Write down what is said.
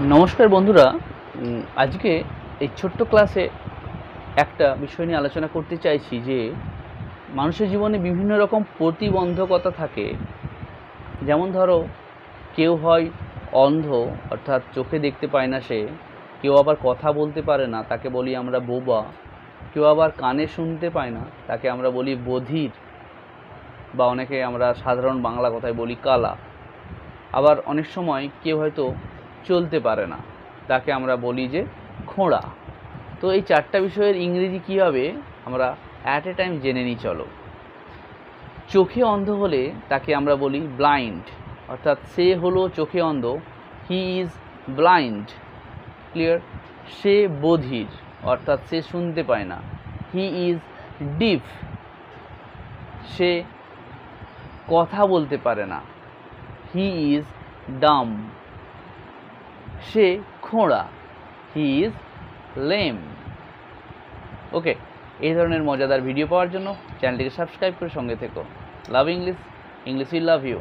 নমস্কার বন্ধুরা। আজকে এই ছোট্ট ক্লাসে একটা বিষয় নিয়ে আলোচনা করতে চাইছি যে মানুষের জীবনে বিভিন্ন রকম প্রতিবন্ধকতা থাকে। যেমন ধরো, কেউ হয় অন্ধ, অর্থাৎ চোখে দেখতে পায় না সে। কেউ আবার কথা বলতে পারে না, তাকে বলি আমরা বোবা। কেউ আবার কানে শুনতে পায় না, তাকে আমরা বলি বধির, বা অনেকে আমরা সাধারণ বাংলা কথায় বলি কালা। আবার অনেক সময় কেউ হয়তো চলতে পারে না, তাকে আমরা বলি যে খোঁড়া। তো এই চারটা বিষয়ের ইংরেজি কী হবে আমরা অ্যাট এ টাইম জেনে নিই। চলো। চোখে অন্ধ হলে তাকে আমরা বলি ব্লাইন্ড, অর্থাৎ সে হলো চোখে অন্ধ, হি ইজ ব্লাইন্ড। ক্লিয়ার? সে বধির, অর্থাৎ সে শুনতে পায় না, হি ইজ ডিফ। সে কথা বলতে পারে না, হি ইজ ডাম। সে খোঁড়া, হি ইজ লেম। ওকে, এই ধরনের মজাদার ভিডিও পাওয়ার জন্য চ্যানেলটিকে সাবস্ক্রাইব করে সঙ্গে থেকো। Love English, English will love you.